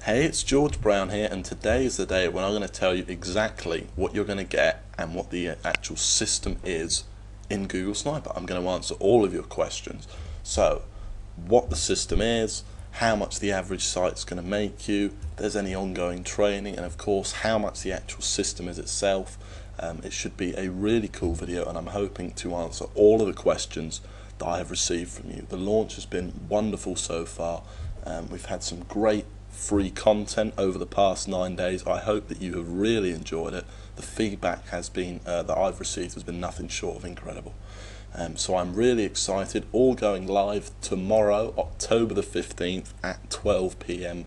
Hey, it's George Brown here, and today is the day when I'm going to tell you exactly what you're going to get and what the actual system is in Google Sniper. I'm going to answer all of your questions. So, what the system is, how much the average site's going to make you, if there's any ongoing training, and of course how much the actual system is itself. It should be a really cool video, and I'm hoping to answer all of the questions that I have received from you. The launch has been wonderful so far. We've had some great free content over the past 9 days. I hope that you have really enjoyed it. The feedback has been that I've received has been nothing short of incredible. So I'm really excited. All going live tomorrow, October the 15th at 12 p.m.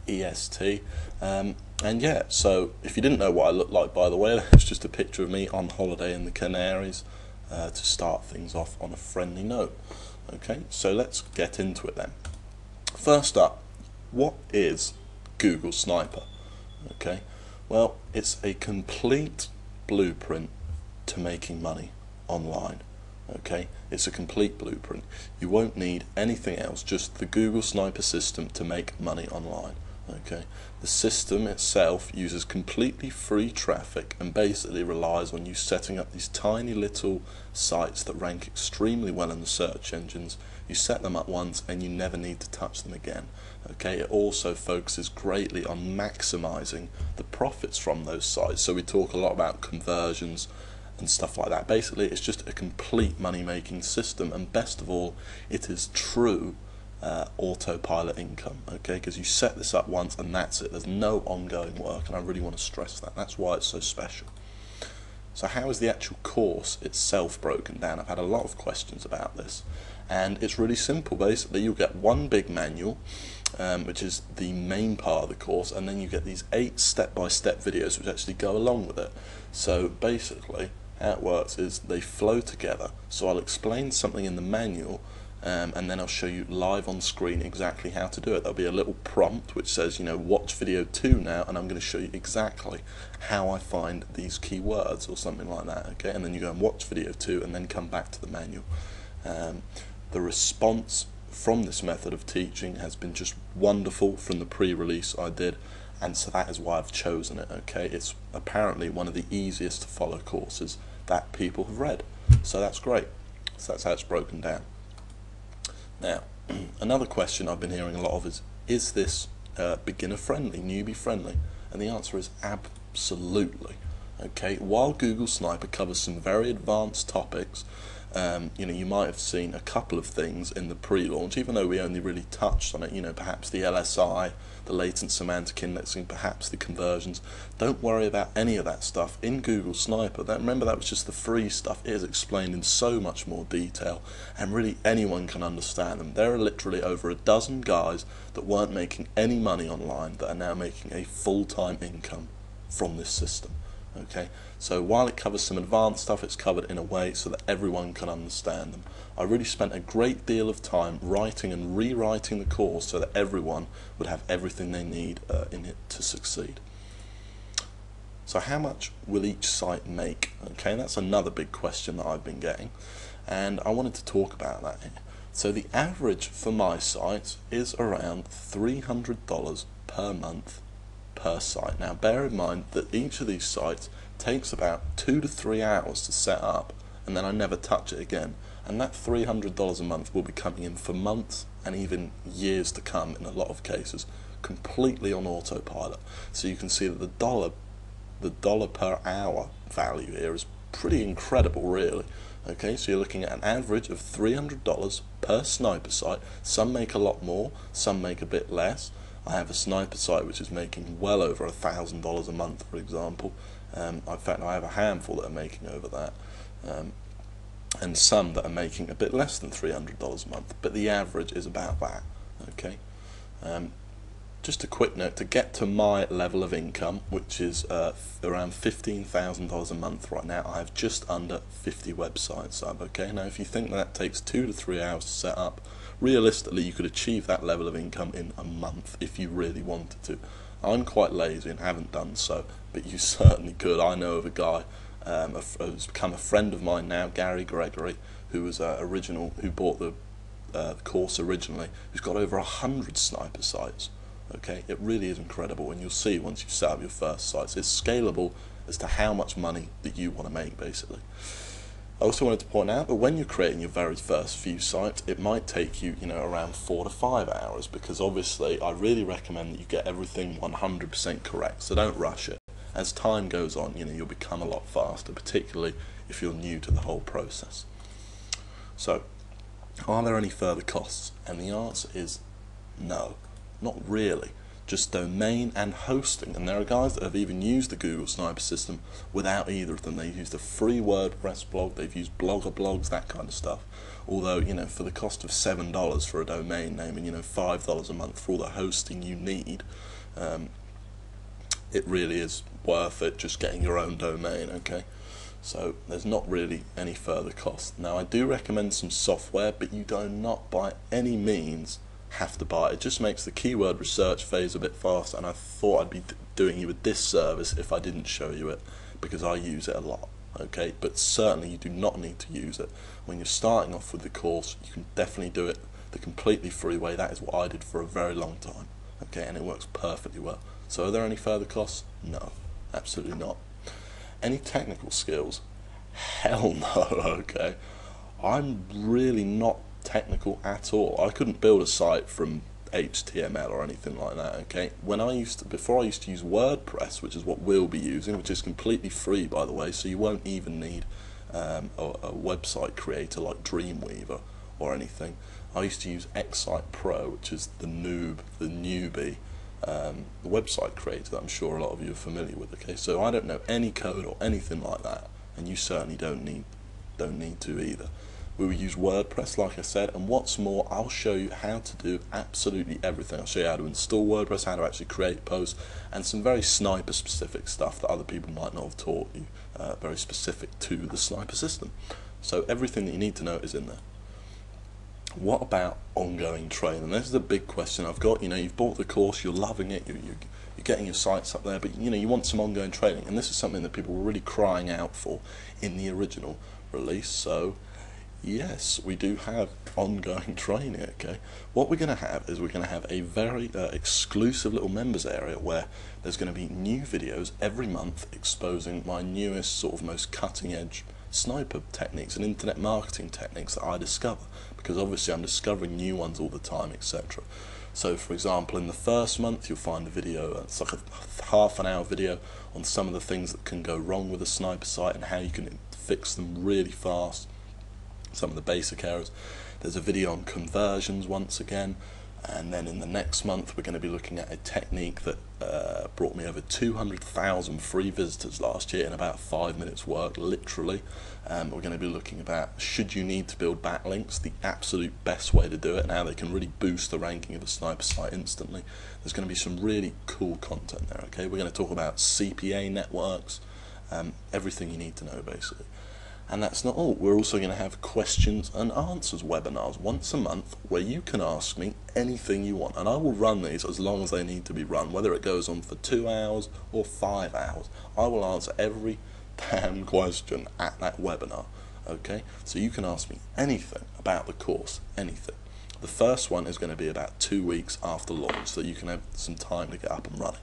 EST. And yeah, so if you didn't know what I look like, by the way, it's just a picture of me on holiday in the Canaries to start things off on a friendly note. Okay, so let's get into it then. First up, what is Google Sniper? Okay, well, it's a complete blueprint to making money online. Okay, it's a complete blueprint. You won't need anything else, just the Google Sniper system to make money online. Okay, the system itself uses completely free traffic and basically relies on you setting up these tiny little sites that rank extremely well in the search engines. You set them up once and you never need to touch them again. Okay, it also focuses greatly on maximizing the profits from those sites. So we talk a lot about conversions and stuff like that. Basically, it's just a complete money-making system, and best of all, it is true autopilot income, okay, because you set this up once and that's it. There's no ongoing work, and I really want to stress that. That's why it's so special. So how is the actual course itself broken down? I've had a lot of questions about this, and it's really simple. Basically, you'll get one big manual, which is the main part of the course, and then you get these 8 step-by-step videos which actually go along with it. So basically, how it works is they flow together. So I'll explain something in the manual, and then I'll show you live on screen exactly how to do it. There'll be a little prompt which says, you know, watch video 2 now, and I'm going to show you exactly how I find these keywords or something like that. Okay, and then you go and watch video 2 and then come back to the manual. The response from this method of teaching has been just wonderful from the pre-release I did, and so that is why I've chosen it. Okay, it's apparently one of the easiest to follow courses that people have read, so that's great. So that's how it's broken down. Now, another question I've been hearing a lot of is this beginner friendly, newbie friendly? And the answer is absolutely. Okay, while Google Sniper covers some very advanced topics, you know, you might have seen a couple of things in the pre-launch, even though we only really touched on it, you know, perhaps the LSI, the latent semantic indexing, perhaps the conversions. Don't worry about any of that stuff in Google Sniper. Remember, that was just the free stuff. It is explained in so much more detail, and really anyone can understand them. There are literally over a dozen guys that weren't making any money online that are now making a full-time income from this system. Okay, so while it covers some advanced stuff, it's covered in a way so that everyone can understand them. I really spent a great deal of time writing and rewriting the course so that everyone would have everything they need in it to succeed. So how much will each site make? Okay, that's another big question that I've been getting, and I wanted to talk about that here. So the average for my site is around $300 per month per site. Now bear in mind that each of these sites takes about 2 to 3 hours to set up, and then I never touch it again, and that $300 a month will be coming in for months and even years to come in a lot of cases, completely on autopilot. So you can see that the dollar per hour value here is pretty incredible, really. Okay, so you're looking at an average of $300 per sniper site. Some make a lot more, some make a bit less. I have a sniper site which is making well over $1,000 a month, for example. In fact, I have a handful that are making over that, and some that are making a bit less than $300 a month, but the average is about that. Okay, just a quick note, to get to my level of income, which is around $15,000 a month right now, I have just under 50 websites up. Okay, now if you think that takes 2 to 3 hours to set up, realistically you could achieve that level of income in a month if you really wanted to. I'm quite lazy and haven't done so, but you certainly could. I know of a guy who's become a friend of mine now, Gary Gregory, who was who bought the course originally, who's got over 100 sniper sites. Okay, it really is incredible, and you'll see once you set up your first sites, it's scalable as to how much money that you want to make, basically. I also wanted to point out that when you're creating your very first few sites, it might take you, around 4 to 5 hours, because obviously I really recommend that you get everything 100% correct, so don't rush it. As time goes on, you'll become a lot faster, particularly if you're new to the whole process. So, are there any further costs? And the answer is no, not really. Just domain and hosting, and there are guys that have even used the Google Sniper system without either of them. They've used a free WordPress blog, they've used Blogger blogs, that kind of stuff. Although, for the cost of $7 for a domain name and $5 a month for all the hosting you need, it really is worth it just getting your own domain, okay? So there's not really any further cost. Now, I do recommend some software, but you do not by any means have to buy it. It just makes the keyword research phase a bit faster, and I thought I'd be doing you a disservice if I didn't show you it, because I use it a lot, okay? But certainly you do not need to use it. When you're starting off with the course, you can definitely do it the completely free way. That is what I did for a very long time, okay? And it works perfectly well. So are there any further costs? No, absolutely not. Any technical skills? Hell no, okay? I'm really not technical at all. I couldn't build a site from HTML or anything like that, okay? Before I used to use WordPress, which is what we'll be using, which is completely free, by the way, so you won't even need a website creator like Dreamweaver or anything. I used to use Excite Pro, which is the newbie website creator that I'm sure a lot of you are familiar with, okay? So I don't know any code or anything like that, and you certainly don't need to either. We will use WordPress, like I said, and what's more, I'll show you how to do absolutely everything. I'll show you how to install WordPress, how to actually create posts, and some very sniper specific stuff that other people might not have taught you, very specific to the sniper system. So everything that you need to know is in there. What about ongoing training? This is a big question I've got. You've bought the course, you're loving it, you're getting your sites up there, but you want some ongoing training, and this is something that people were really crying out for in the original release. So yes, we do have ongoing training, okay? What we're going to have is we're going to have a very exclusive little members area where there's going to be new videos every month exposing my newest, sort of most cutting edge sniper techniques and internet marketing techniques that I discover, because obviously I'm discovering new ones all the time, etc. So for example, in the first month you'll find a video, it's like a half an hour video on some of the things that can go wrong with a sniper site and how you can fix them really fast, some of the basic errors. There's a video on conversions once again, and then in the next month we're going to be looking at a technique that brought me over 200,000 free visitors last year in about 5 minutes work, literally. We're going to be looking about, should you need to build backlinks, the absolute best way to do it and how they can really boost the ranking of a sniper site instantly. There's going to be some really cool content there, okay? We're going to talk about CPA networks, everything you need to know basically. And that's not all. We're also going to have questions and answers webinars once a month where you can ask me anything you want. And I will run these as long as they need to be run, whether it goes on for 2 hours or 5 hours. I will answer every damn question at that webinar, okay? So you can ask me anything about the course, anything. The first one is going to be about 2 weeks after launch, so you can have some time to get up and running.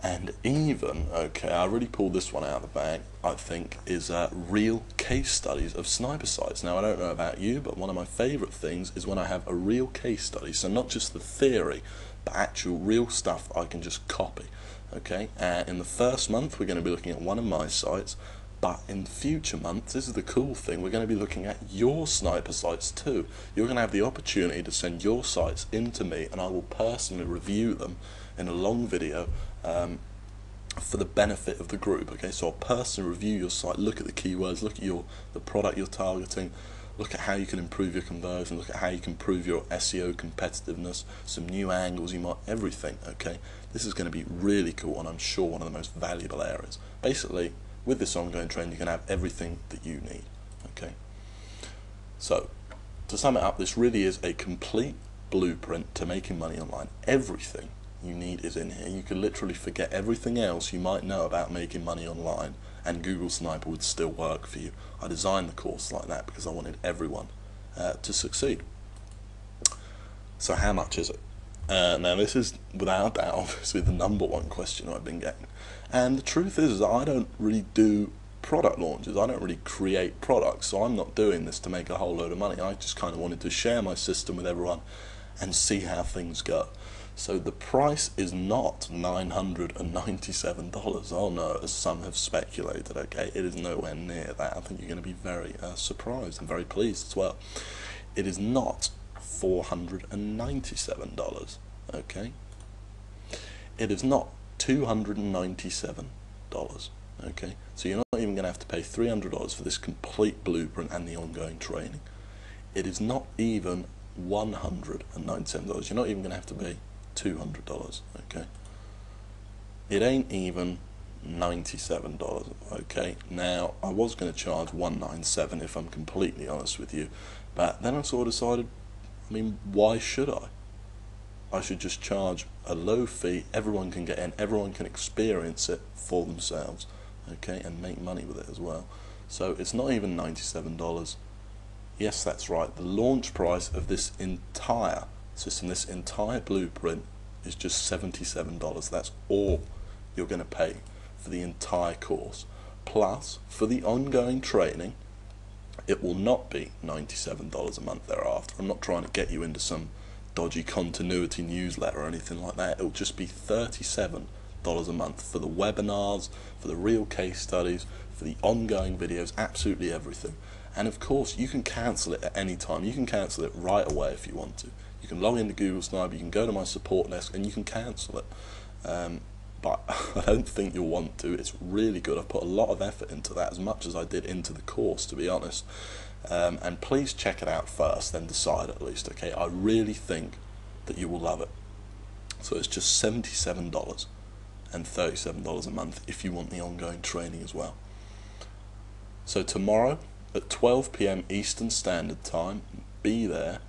And even, okay, I really pulled this one out of the bag, I think, is real case studies of sniper sites. Now, I don't know about you, but one of my favourite things is when I have a real case study, so not just the theory, but actual real stuff I can just copy, okay? In the first month, we're going to be looking at one of my sites, but in future months, this is the cool thing, we're going to be looking at your sniper sites too. You're going to have the opportunity to send your sites in to me, and I will personally review them in a long video for the benefit of the group, okay? So I'll personally review your site, look at the keywords, look at the product you're targeting, look at how you can improve your conversion, look at how you can improve your SEO competitiveness, some new angles you might, everything, okay? This is going to be really cool, and I'm sure one of the most valuable areas. Basically, with this ongoing training, you can have everything that you need, okay? So, to sum it up, this really is a complete blueprint to making money online. Everything you need is in here. You can literally forget everything else you might know about making money online, and Google Sniper would still work for you. I designed the course like that because I wanted everyone to succeed. So how much is it? Now this is without doubt obviously the number one question I've been getting, and the truth is that I don't really do product launches. I don't really create products, so I'm not doing this to make a whole load of money. I just kind of wanted to share my system with everyone and see how things go. So the price is not $997. Oh no, as some have speculated. Okay, it is nowhere near that. I think you're going to be very surprised and very pleased as well. It is not $497. Okay, it is not $297. Okay, so you're not even going to have to pay $300 for this complete blueprint and the ongoing training. It is not even $197. You're not even going to have to pay $200. Okay, it ain't even $97. Okay, now I was going to charge $197 if I'm completely honest with you, but then I sort of decided, I mean, why should I? I should just charge a low fee, everyone can get in, everyone can experience it for themselves, okay, and make money with it as well. So it's not even $97. Yes, that's right, the launch price of this entire system, this entire blueprint, is just $77. That's all you're going to pay for the entire course. Plus, for the ongoing training, it will not be $97 a month thereafter. I'm not trying to get you into some dodgy continuity newsletter or anything like that. It will just be $37 a month for the webinars, for the real case studies, for the ongoing videos, absolutely everything. And of course, you can cancel it at any time. You can cancel it right away if you want to. You can log into Google Sniper, you can go to my support desk, and you can cancel it. But I don't think you'll want to. It's really good. I've put a lot of effort into that, as much as I did into the course, to be honest. And please check it out first, then decide at least. Okay, I really think that you will love it. So it's just $77 and $37 a month if you want the ongoing training as well. So tomorrow at 12 PM Eastern Standard Time, be there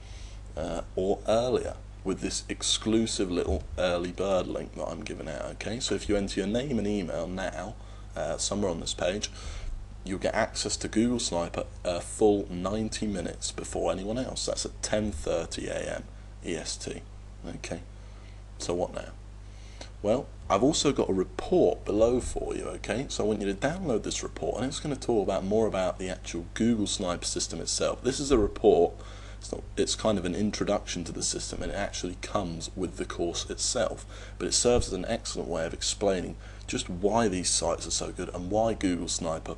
or earlier with this exclusive little early bird link that I'm giving out. Okay, so if you enter your name and email now, somewhere on this page, you'll get access to Google Sniper a full 90 minutes before anyone else. That's at 10:30 AM EST. Okay, so what now? Well, I've also got a report below for you, okay? So I want you to download this report, and it's going to talk about more about the actual Google Sniper system itself. This is a report, it's kind of an introduction to the system, and it actually comes with the course itself. But it serves as an excellent way of explaining just why these sites are so good and why Google Sniper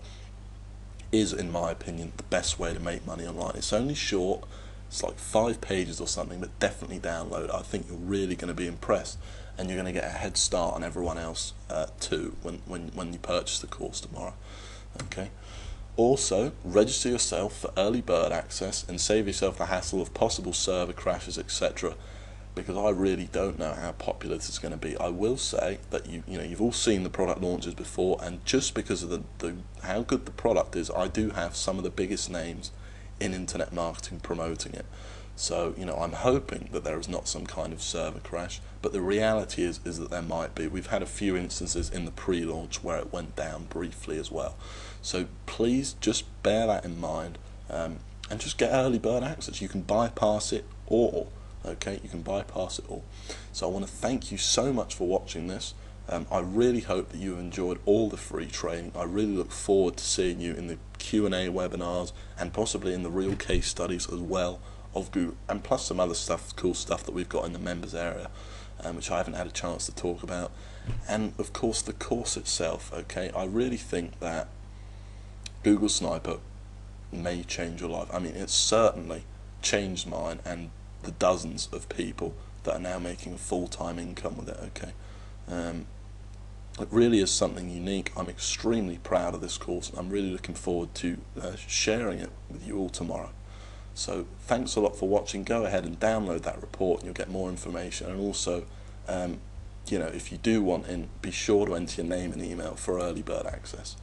is, in my opinion, the best way to make money online. It's only short, it's like 5 pages or something, but definitely download it. I think you're really going to be impressed, and you're going to get a head start on everyone else too when you purchase the course tomorrow. Okay. Also, register yourself for early bird access and save yourself the hassle of possible server crashes, etc. Because I really don't know how popular this is going to be. I will say that you've all seen the product launches before, and just because of how good the product is, I do have some of the biggest names in internet marketing promoting it. So I'm hoping that there is not some kind of server crash, but the reality is that there might be. We've had a few instances in the pre-launch where it went down briefly as well. So please just bear that in mind, and just get early bird access. You can bypass it all. Okay, you can bypass it all. So I want to thank you so much for watching this. I really hope that you enjoyed all the free training. I really look forward to seeing you in the Q&A webinars and possibly in the real case studies as well of Google, and plus some other stuff, cool stuff that we've got in the members area, which I haven't had a chance to talk about. And of course the course itself. Okay, I really think that Google Sniper may change your life. I mean, it's certainly changed mine and the dozens of people that are now making a full-time income with it. Okay, it really is something unique. I'm extremely proud of this course, and I'm really looking forward to sharing it with you all tomorrow. So thanks a lot for watching. Go ahead and download that report and you'll get more information. And also, if you do want in, be sure to enter your name and email for early bird access.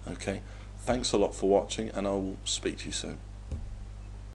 Okay, thanks a lot for watching, and I will speak to you soon.